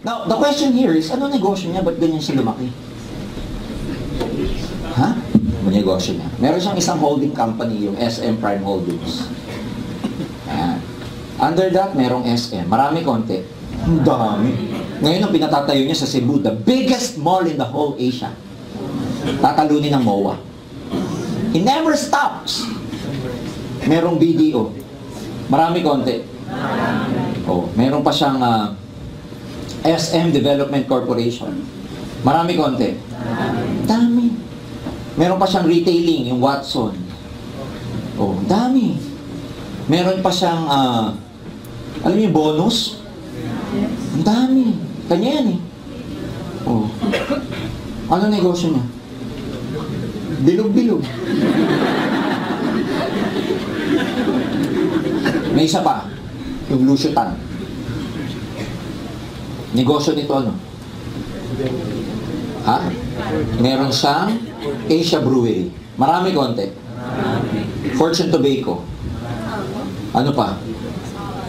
Now, the question here is, ano negosyo niya? Ba't ganyan siya lumaki? Ha? Ano negosyo niya? Meron siyang isang holding company, yung SM Prime Holdings. Ayan. Under that, merong SM. Marami konti. Ang dami. Ngayon, ang pinatatayo niya sa Cebu, the biggest mall in the whole Asia. Tatalunin ng MOA. He never stops. Merong BDO. Marami konti. Oh, meron pa siyang SM Development Corporation. Marami konti. Dami. Meron pa siyang retailing, yung Watson. Oh, dami. Meron pa siyang, alam niyo yung bonus? Ang dami. Kanya yan eh. Oh. Ano negosyo niya? Bilog-bilog. May isa pa. Yung Lusutan. Negosyo nito ano? Ha? Meron siyang Asia Brewery. Marami konti. Fortune Tobacco. Ano pa?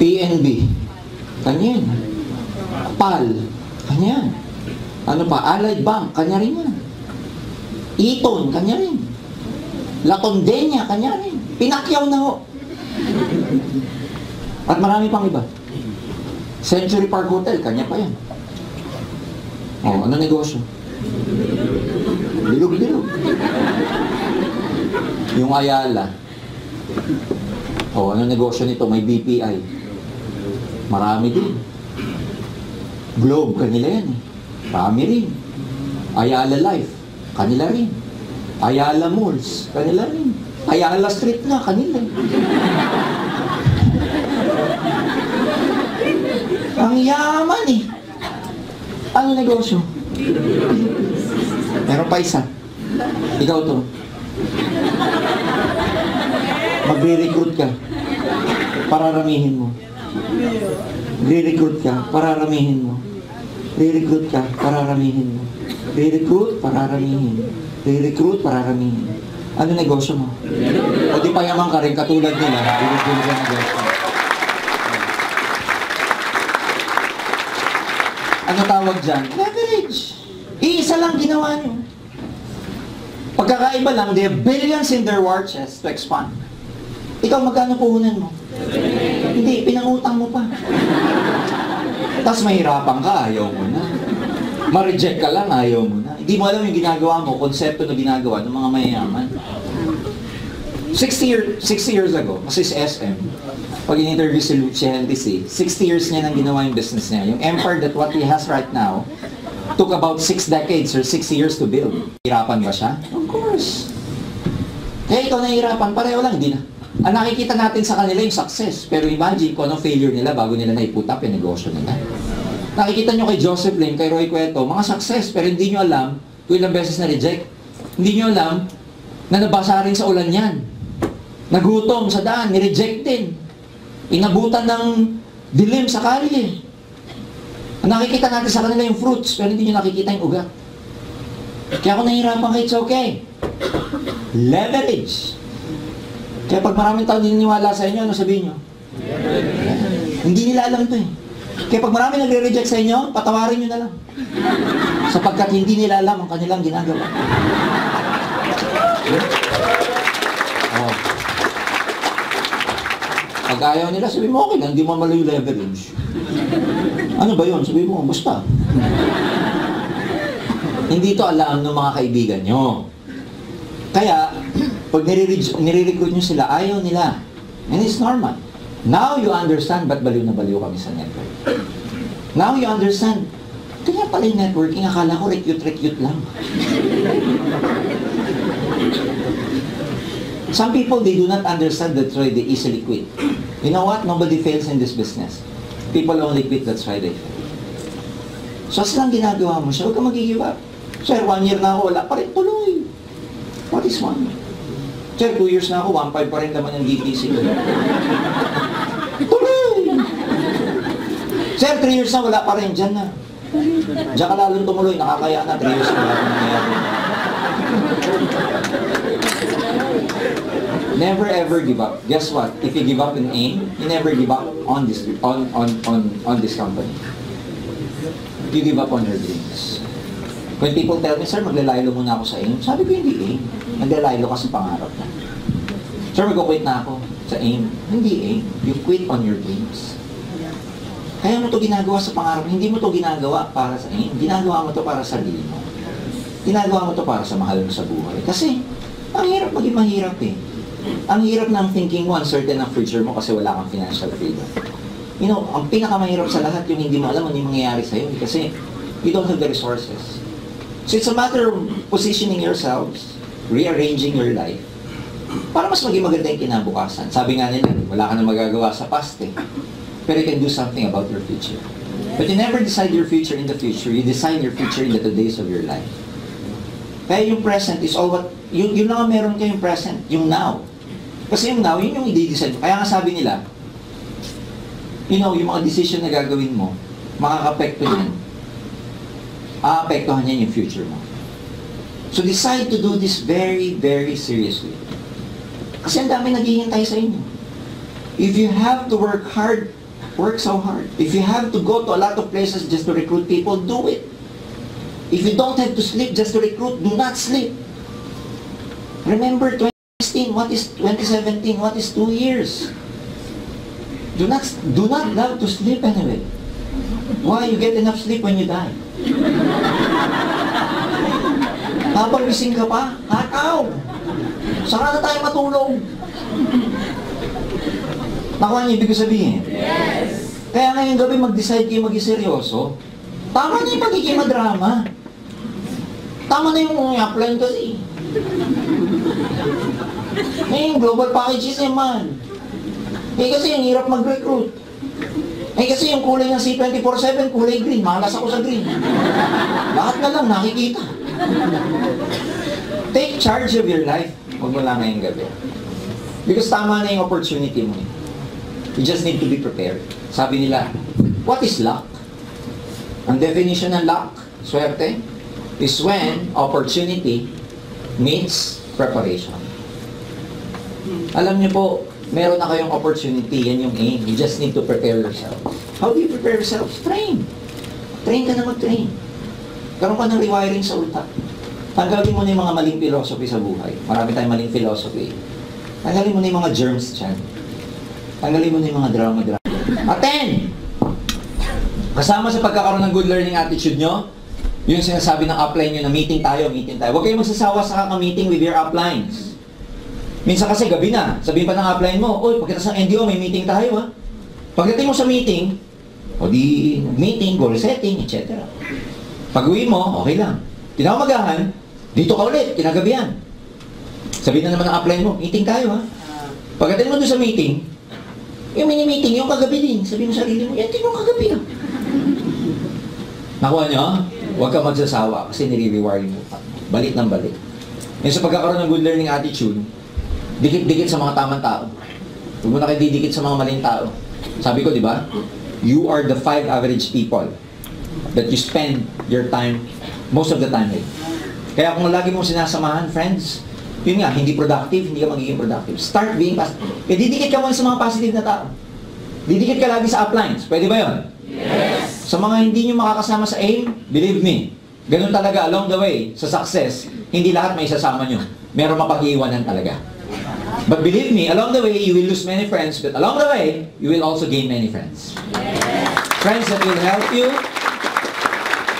PNB. Kanya yan. PAL. Kanya yan. Ano pa? Allied Bank. Kanya rin yan. Eton. Kanya rin. La Condena. Kanya rin. Pinakyaw na ho. At marami pang iba. Century Park Hotel. Kanya pa yan. Oh, ano negosyo? Bilog-bilog. Yung Ayala. Oh, ano negosyo nito? May BPI. Marami din. Globe, kanila yan eh. Marami rin. Ayala Life, kanila rin. Ayala Malls, kanila rin. Ayala Street na, kanila. Ang yaman eh. Ano negosyo? Meron pa isa. Ikaw to. Magre-recruit ka. Pararamihin mo. Re-recruit ka. Pararamihin mo. Re-recruit ka. Pararamihin mo. Re-recruit, pararamihin. Re-recruit, pararamihin. Ano negosyo mo? O di payaman ka rin katulad nila. Re-recruit ka negosyo. Ano tawag dyan? Leverage. Iisa lang ginawa nyo. Pagkakaiba lang, they have billions in their war chest to expand. Ikaw, magkano puhunan mo? Hindi, pinangutang mo pa. Tapos mahirapan ka, ayaw mo na. Ma-reject ka lang, ayaw mo na. Hindi mo alam yung ginagawa mo, konsepto na ginagawa ng mga mayayaman. 60 years ago, kasi si SM, pag in-interview si Lucia Henry, 60 years niya nang ginawa yung business niya. Yung empire that what he has right now, took about 6 decades or 6 years to build. Hirapan ba siya? Of course. Kaya ikaw nahihirapan, pareho lang, hindi na. Ang nakikita natin sa kanila yung success. Pero imagine kung anong failure nila bago nila na-put up yung negosyo nila. Nakikita nyo kay Joseph Lim, kay Roy Cueto, mga success, pero hindi nyo alam kung ilang beses na-reject. Hindi nyo alam na nabasa rin sa ulan yan. Nagutom sa daan, ni-reject din. Inabutan ng dilim sa kalye. Nakikita natin sa kanila yung fruits, pero hindi nyo nakikita yung ugat. Kaya kung nahihirapan kayo, it's okay. Leverage. Kaya pag maraming tao naniniwala sa inyo, ano sabihin nyo? Hindi nila alam ito eh. Kaya pag maraming nagre-reject sa inyo, patawarin nyo na lang. Sapagkat hindi nila alam ang kanilang ginagawa. Oh. Pag ayaw nila, sabi mo, okay lang, hindi mo malayo leverage. Ano ba yun? Sabi mo, basta. Hindi to alam ng mga kaibigan nyo. Kaya, pag nire-recruit nyo sila, ayaw nila. And it's normal. Now you understand ba't baliw na baliw kami sa network. Now you understand, kaya pala yung networking, akala ko recute lang. Some people, they do not understand that's why they easily quit. You know what? Nobody fails in this business. People only quit, that's why they fail. So, silang ginagawa mo siya, huwag ka mag-give up. Sir, 1 year na ako, wala pa rin, tuloy. What is 1 year? Sir, 2 years na ako, 1.5 pa rin naman yung DTC. Tuloy! Sir, 3 years na, wala pa rin, dyan na. Diyan ka lalong tumuloy, nakakaya na, 3 years na, wala pa nangyayari. Never ever give up. Guess what? If you give up in AIM, you never give up on this company. you give up on your dreams. When people tell me, sir, maglalaylo muna ako sa AIM, sabi ko hindi AIM. Naglalaylo ka sa pangarap na. Sir, mag-quit na ako sa AIM. Hindi AIM. You quit on your dreams. Kaya mo to ginagawa sa pangarap. Hindi mo to ginagawa para sa AIM. Ginagawa mo to para sa sarili mo. Ginagawa mo to para sa mahal mo sa buhay. Kasi, ang hirap maging mahirap eh. Ang hirap ng thinking mo, uncertain ang future mo kasi wala kang financial freedom. You know, ang pinakamahirap sa lahat yung hindi mo alam ano yung mangyayari sa'yo kasi you don't have the resources. So it's a matter of positioning yourselves, rearranging your life, para mas maging maganda yung kinabukasan. Sabi nga nila, wala ka na magagawa sa past eh. Pero you can do something about your future. But you never decide your future in the future. You design your future in the days of your life. Kaya yung present is all what, yun lang ang meron kayong present, yung now. Kasi yung now, yun yung i-decide. Kaya nga sabi nila, you know, yung mga decision na gagawin mo, makaka-apekto yan. Aapektuhan yan yung future mo. So decide to do this very, very seriously. Kasi ang dami naghihintay sa inyo. If you have to work hard, work so hard. If you have to go to a lot of places just to recruit people, do it. If you don't have to sleep just to recruit, do not sleep. Remember 2016, what is 2017, what is 2 years? Do not love to sleep anyway. Why? You get enough sleep when you die. Habang gising ka pa, hataw! Saka na tayo matulog. Nakuha niyo ibig ko sabihin? Yes! Kaya ngayong gabi mag-decide kayo maging seryoso. Tama na yung pagiging madrama. Tama na yung i-apply kasi. Yung global packages naman. Kasi yung hirap mag-recruit. Kasi yung kulay ng C24/7, kulay green. Malas ako sa green. Lahat na lang nakikita. Take charge of your life. Huwag mo lang ngayong gabi. Because tama na yung opportunity mo. You just need to be prepared. Sabi nila, what is luck? Ang definition ng luck, swerte, is when opportunity meets preparation. Alam niyo po, meron na kayong opportunity, yan yung aim. You just need to prepare yourself. How do you prepare yourself? Train. Train ka na mag-train. Karoon ka ng rewiring sa utak. Tanggalin mo na yung mga maling philosophy sa buhay. Marami tayong maling philosophy. Tanggalin mo na yung mga germs dyan. Tanggalin mo na yung mga drama. Attend! Kasama sa pagkakaroon ng good learning attitude nyo, yung sinasabi ng upline nyo na meeting tayo. Huwag kayong magsasawa sa kaka-meeting with your uplines. Minsan kasi gabi na, sabihin pa ng upline mo, oy, pagkatapos ng NDO, may meeting tayo ha. Pagdating mo sa meeting, o di meeting, goal setting, etc. Pag-uwi mo, okay lang. Tinamagahan, dito ka ulit, kinagabihan. Sabihin na naman ng upline mo, meeting tayo ha. Pagdating mo doon sa meeting, yung mini-meeting, yung kagabi din. Sabihin mo sa sarili mo, yan din yung kagabi ha. Nakuha nyo? Huwag ka magsasawa kasi nire-reward mo. Balik ng balik. Yung sa pagkakaroon ng good learning attitude, dikit-dikit sa mga tamang tao. Huwag mo na kayo didikit sa mga maling tao. Sabi ko, di ba? You are the 5 average people that you spend your time, most of the time with. Kaya kung lagi mong sinasamahan, friends, yun nga, hindi productive, hindi ka magiging productive. Start being positive. Eh, didikit ka muna sa mga positive na tao. Didikit ka lagi sa uplines. Pwede ba yun? Yes! Sa mga hindi nyo makakasama sa aim, believe me, ganun talaga along the way, sa success, hindi lahat may isasama nyo. Meron mapag-iwanan talaga. But believe me, along the way, you will lose many friends, but along the way, you will also gain many friends. Yes. Friends that will help you.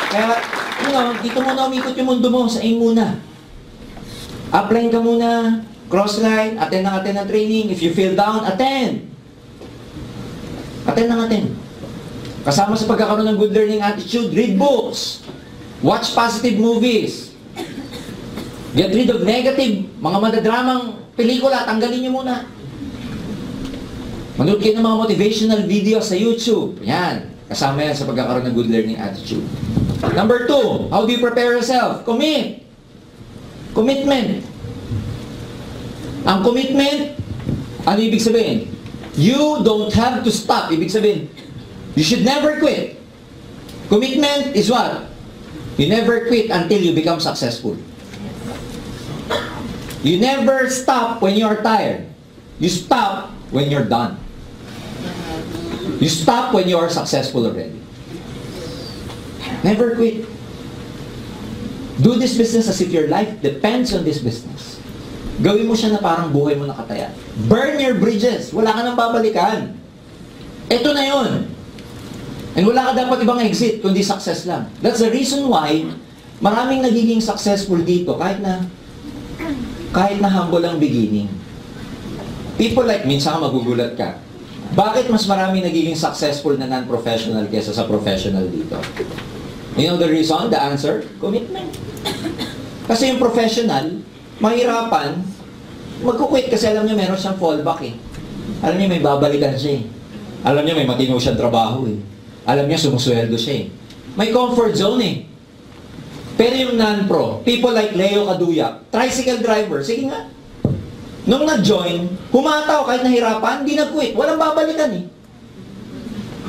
Kaya, you know, dito muna umikot yung mundo mo, sa aim muna. Upline ka muna, crossline, attend ng training. If you feel down, attend. Attend ng attend. Kasama sa pagkakaroon ng good learning attitude, read books. Watch positive movies. Get rid of negative, mga madadramang pelikula, tanggalin nyo muna. Manood kayo ng mga motivational videos sa YouTube. Yan. Kasama yan sa pagkakaroon ng good learning attitude. Number 2, how do you prepare yourself? Commit. Commitment. Ang commitment, ano ibig sabihin? You don't have to stop. Ibig sabihin, you should never quit. Commitment is what? You never quit until you become successful. You never stop when you are tired. You stop when you're done. You stop when you are successful already. Never quit. Do this business as if your life depends on this business. Gawin mo siya na parang buhay mo nakataya. Burn your bridges. Wala ka nang babalikan. Ito na yun. And wala ka dapat ibang exit, kundi success lang. That's the reason why maraming nagiging successful dito kahit na humble ang beginning. People like, minsan magugulat ka. Bakit mas maraming nagiging successful na non-professional kesa sa professional dito? You know the reason? The answer? Commitment. Kasi yung professional, mahirapan, magkukwit kasi alam niya meron siyang fallback eh. Alam niya may babalikan siya eh. Alam niya may matino siyang trabaho eh. Alam niya sumusweldo siya eh. May comfort zone eh. Pero yung non-pro, people like Leo Caduyak, tricycle driver, sige nga. Nung nag-join, humataw kahit nahirapan, hindi nag-quit. Walang babalikan eh.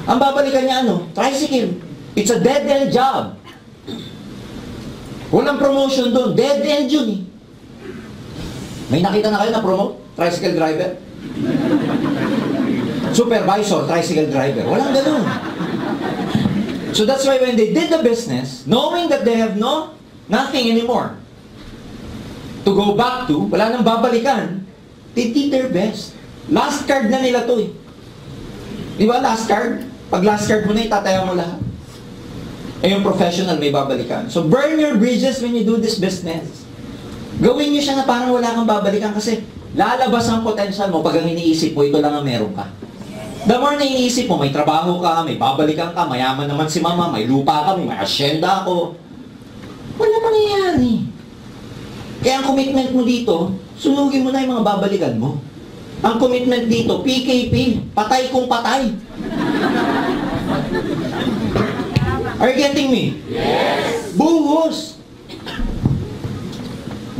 Ang babalikan niya ano? Tricycle. It's a dead-end job. Walang promotion doon. Dead-end yun eh. May nakita na kayo na promote? Tricycle driver? Supervisor, tricycle driver. Walang ganun. So that's why when they did the business, knowing that they have nothing anymore to go back to, wala nang babalikan, they did their best. Last card na nila to eh. Di ba last card? Pag last card mo na, itataya mo lahat. Eh yung professional may babalikan. So burn your bridges when you do this business. Gawin nyo siya na parang wala kang babalikan kasi lalabas ang potential mo pag ang iniisip mo, ito lang ang meron ka. The more na iniisip mo, may trabaho ka, may babalikan ka, mayaman naman si mama, may lupa ka, may asyenda ako. Wala mangyayari. Kaya ang commitment mo dito, sunugin mo na yung mga babalikan mo. Ang commitment dito, PKP, patay kung patay. Are you getting me? Yes! Buhos!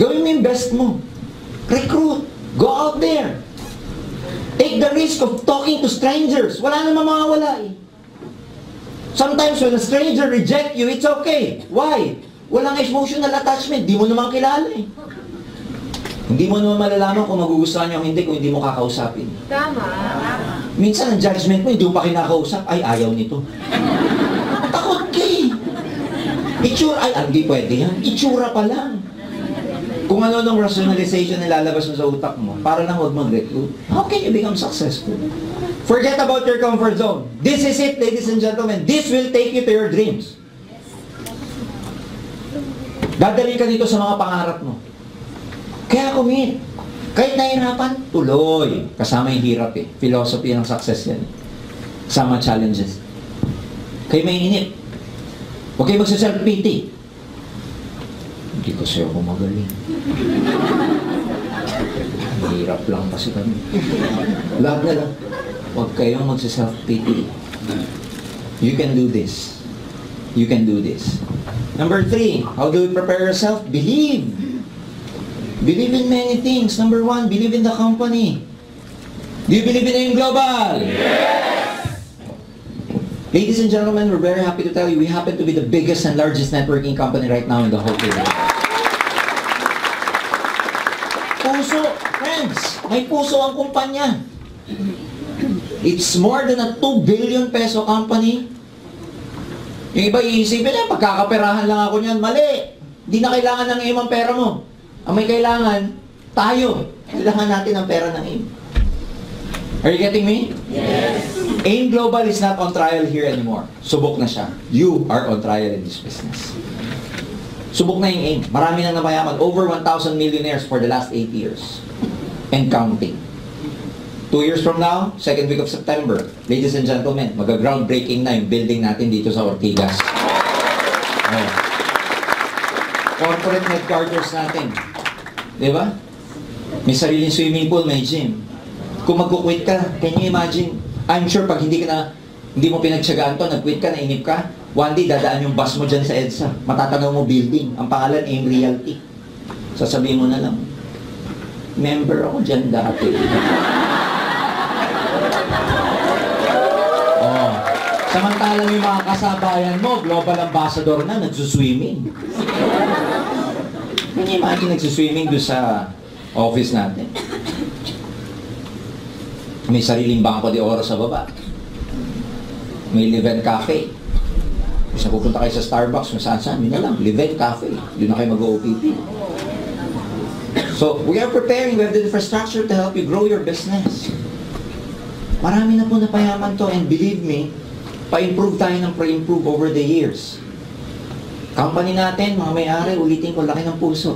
Gawin mo yung best mo. Recruit. Go out there. Take the risk of talking to strangers. Wala namang mawawala eh. Sometimes when a stranger reject you, it's okay. Why? Walang emotional attachment. Di mo naman kilala eh. Hindi mo naman malalaman kung magugustuhan niyo o hindi kung hindi mo kakausapin. Tama. Minsan ang judgment mo, hindi mo pa kinakausap, ay ayaw nito. Takot ka eh. Itsura, ay hindi pwede yan. Itsura pa lang. Kung ano nung rationalization na lalabas mo sa utak mo, para lang huwag mag-recruit, how can you become successful? Forget about your comfort zone. This is it, ladies and gentlemen. This will take you to your dreams. Dadali ka dito sa mga pangarap mo. Kaya commit. Kahit nahihirapan, tuloy. Kasama yung hirap eh. Philosophy ng success yan. Kasama challenges. Kayo may inip. Huwag kayo magsa-self-pity. Hindi kasi ako magaling. Hirap lang kasi kami. Lahat na lang. Huwag kayong magsa-self-pity. You can do this. You can do this. Number 3, how do you prepare yourself? Believe. Believe in many things. Number 1, believe in the company. Do you believe in AIM Global? Yes! Ladies and gentlemen, we're very happy to tell you we happen to be the biggest and largest networking company right now in the whole world. Puso, friends, may puso ang kumpanya. It's more than a 2 billion peso company. Yung iba iisipin, pagkakaperahan lang ako niyan. Mali! Hindi na kailangan ng AIM ang pera mo. Ang may kailangan, tayo. Kailangan natin ang pera ng AIM. Are you getting me? Yes! AIM Global is not on trial here anymore. Subok na siya. You are on trial in this business. Subok na yung AIM. Marami nang namayaman. Over 1,000 millionaires for the last 8 years. And counting. 2 years from now, second week of September, ladies and gentlemen, mag-groundbreaking na yung building natin dito sa Ortigas. Oh. Corporate headquarters natin. Diba? May sariling swimming pool, may gym. Kung magkukwit ka, can you imagine? I'm sure pag hindi mo pinagtsagaan to, nag-quit ka, nainip ka, one day dadaan yung bus mo dyan sa EDSA. Matatanaw mo building. Ang pangalan, AIM Realty. Sasabihin mo na lang, member ako dyan dati. Oh. Samantalang yung mga kasabayan mo, global ambassador na, nagsuswimming. Can you imagine nagsuswimming doon sa office natin? May sariling bangko de oro sa baba. May live-in cafe. Kasi pupunta kayo sa Starbucks, kung saan-saan, yun na lang, Liven Cafe. Yun na kayo mag-OPP. So, we are preparing, we have the infrastructure to help you grow your business. Marami na po napayaman to, and believe me, pa-improve tayo ng pre-improve over the years. Company natin, mga may-ari, ulitin ko, laki ng puso.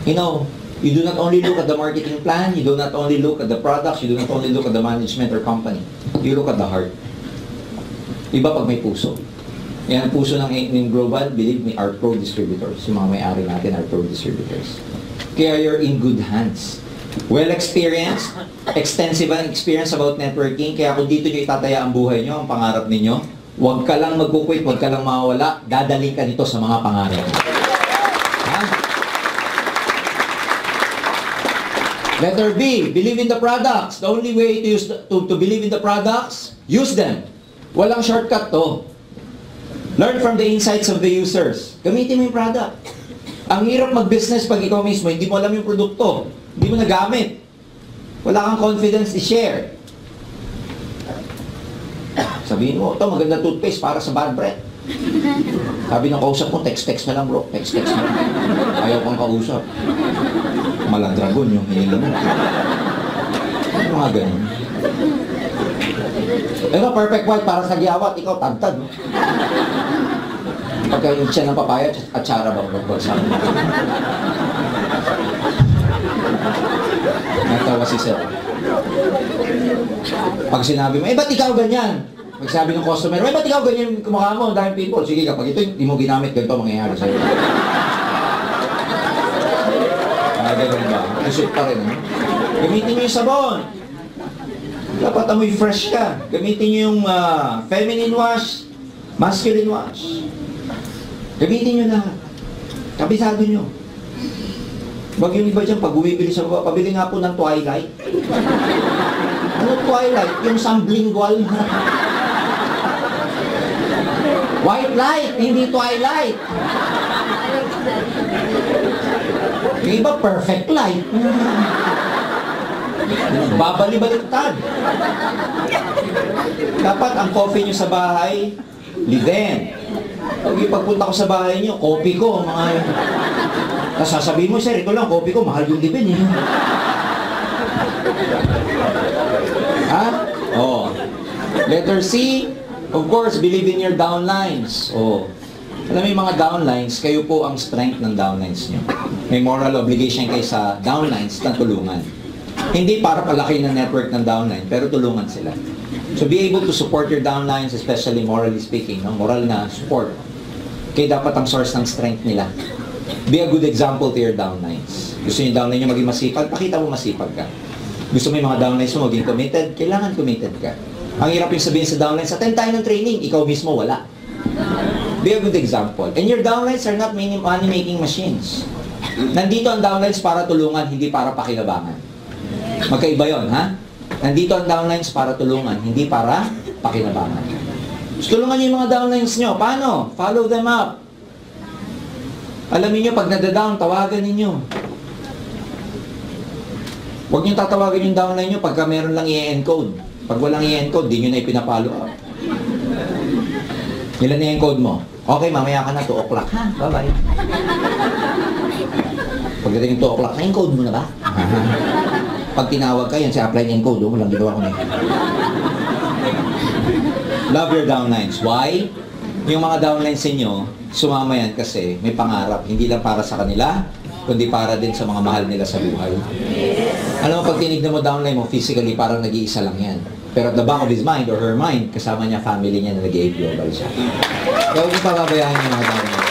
You know, you do not only look at the marketing plan, you do not only look at the products, you do not only look at the management or company. You look at the heart. Iba pag may puso. Yan ang puso ng Global, believe me, our pro distributors. Yung mga may-ari natin are pro distributors. Kaya you're in good hands. Well-experienced, extensive ang experience about networking, kaya kung dito nyo itataya ang buhay nyo, ang pangarap ninyo, huwag ka lang magkukwit, huwag ka lang mawawala, dadaling ka nito sa mga pangarap. Ha? Letter B, believe in the products. The only way to believe in the products, use them. Walang shortcut to. Learn from the insights of the users. Gamitin mo yung product. Ang hirap mag-business pag ikaw mismo, hindi mo alam yung produkto. Hindi mo nagamit. Wala kang confidence i-share. Sabihin mo, ito maganda toothpaste para sa bad breath. Sabi ng kausap mo, text-text na lang bro. Text-text na lang. Ayaw kang kausap. Malandragon yung hinila mo. Ano mga ganun? Ito, perfect white para sa giyawat. Ikaw, tagtag. Pagka yung siya ng papaya, at tsara ba magbagsak? Natawa si Sir. Pag sinabi mo, ba't ikaw ganyan? Pag sinabi ng customer, ba't ikaw ganyan yung kumukha mo? Ang daming people. Sige, kapag ito hindi mo ginamit, ganito mangyayari sa'yo. Ganun ba? Isip pa rin. Gamitin nyo yung sabon. Dapat amoy fresh ka. Gamitin nyo yung feminine wash, masculine wash. Gamitin nyo lahat. Kabisado nyo. Wag yung iba dyan, pag bumibili sa baba, pabili nga po ng Twilight. Ano Twilight? Yung sublingual. White light, hindi Twilight. Yung iba, perfect light. Babali-baliktad. Dapat ang coffee nyo sa bahay, Liven. Pag ipagpunta ko sa bahay nyo, coffee ko, mga yun. Tapos sasabihin mo, sir, ito lang, coffee ko, mahal yung Liven eh. Ha? Oh. Letter C, of course, believe in your downlines. Oh. Alam mo yung mga downlines, kayo po ang strength ng downlines nyo. May moral obligation kayo sa downlines na tulungan. Hindi para palaki ng network ng downline, pero tulungan sila. So be able to support your downlines, especially morally speaking, no? Moral na support. Kaya dapat ang source ng strength nila. Be a good example to your downlines. Gusto nyo yung downline nyo maging masipag, pakita mo masipag ka. Gusto mo yung mga downlines mo maging committed, kailangan committed ka. Ang hirap yung sabihin sa downlines, attend tayo ng training, ikaw mismo wala. Be a good example. And your downlines are not money-making machines. Nandito ang downlines para tulungan, hindi para pakinabangan. Magkaiba yun, ha? Nandito ang downlines para tulungan, hindi para pakinabangan. Tulungan niyo yung mga downlines nyo. Paano? Follow them up. Alamin nyo, pag nadadown, tawagan ninyo. Huwag nyo tatawagan yung downline nyo pagka meron lang i-encode. Pag walang i-encode, di nyo na ipinapalo up. Ilan i-encode mo? Okay, mamaya ka na, 2 o'clock. Ha? Bye-bye. Pagdating 2 o'clock, na-encode mo na ba? Pag tinawag ka, yan si apply encode, walang ginawa ko na. Love your downlines. Why? Yung mga downlines ninyo, sumama yan kasi may pangarap. Hindi lang para sa kanila, kundi para din sa mga mahal nila sa buhay. Alam mo, pag tinignan mo downline mo, physically parang nag-iisa lang yan. Pero at the back of his mind or her mind, kasama niya family niya na nag-global siya. Kaya huwag niyo pababayaan yung mga downline.